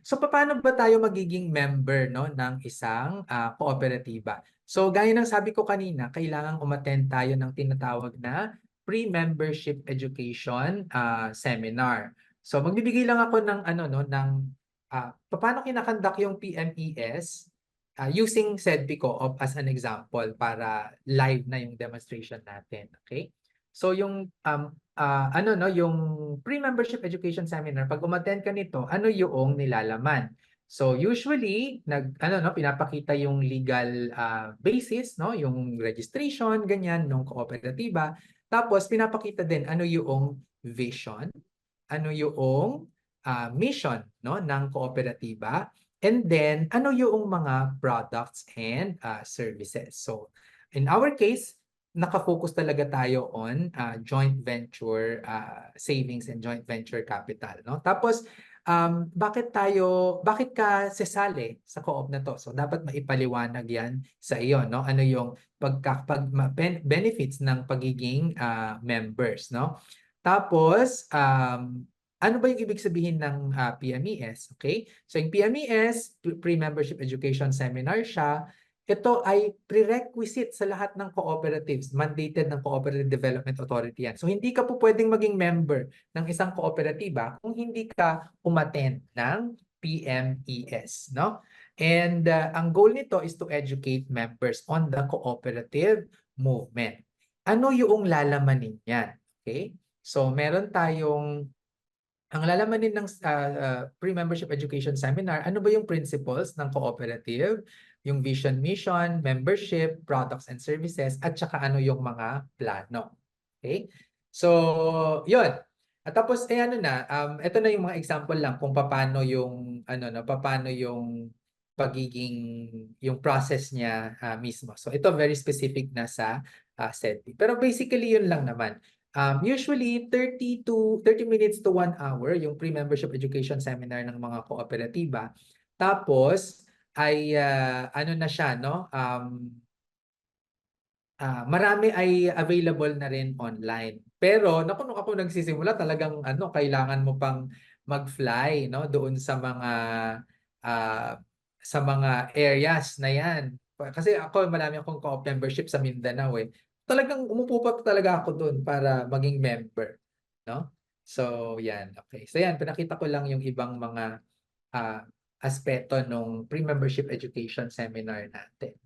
So paano ba tayo magiging member no ng isang kooperatiba? So gaya ng sabi ko kanina, kailangan umattend tayo ng tinatawag na pre-membership education seminar. So magbibigay lang ako ng ano no ng paano kinakandak yung PMES using SEDPICO as an example para live na yung demonstration natin, okay? So yung ano no, yung pre-membership education seminar, pag umattend ka nito, ano yung nilalaman? So usually ano no, pinapakita yung legal basis no, yung registration ganyan ng kooperatiba. Tapos pinapakita din ano yung vision, ano yung mission no ng kooperatiba, and then ano yung mga products and services. So in our case, nakafocus talaga tayo on joint venture savings and joint venture capital, no? Tapos bakit ka sasali sa co-op na to? So dapat maipaliwanag 'yan sa iyo, no? Ano yung benefits ng pagiging members, no? Tapos ano ba yung ibig sabihin ng PMES? Okay? So yung PMES, Pre-Membership Education Seminar siya, ito ay prerequisite sa lahat ng cooperatives, mandated ng Cooperative Development Authority yan. So hindi ka po pwedeng maging member ng isang kooperatiba kung hindi ka umattend ng PMES, no? And ang goal nito is to educate members on the cooperative movement. Ano yung lalamanin yan? Okay? So meron tayong ang lalamanin ng pre-membership education seminar, ano ba yung principles ng cooperative, yung vision, mission, membership, products and services, at saka ano yung mga plano. Okay? So, yun. At tapos, ano na, ito na yung mga example lang kung paano yung, ano na, paano yung pagiging, yung process niya mismo. So, ito very specific na sa SETI. Pero basically, yun lang naman. Usually 30 minutes to 1 hour yung pre-membership education seminar ng mga kooperatiba. Tapos ay ano na siya no? Marami ay available na rin online. Pero naku nung ako nagsisimula talagang ano kailangan mo pang mag-fly no doon sa mga areas na 'yan. Kasi ako marami akong co-op membership sa Mindanao eh. Talagang umupo pa talaga ako doon para maging member, no? So, 'yan. Okay. So 'yan, pinakita ko lang yung ibang mga aspeto nung pre-membership education seminar natin.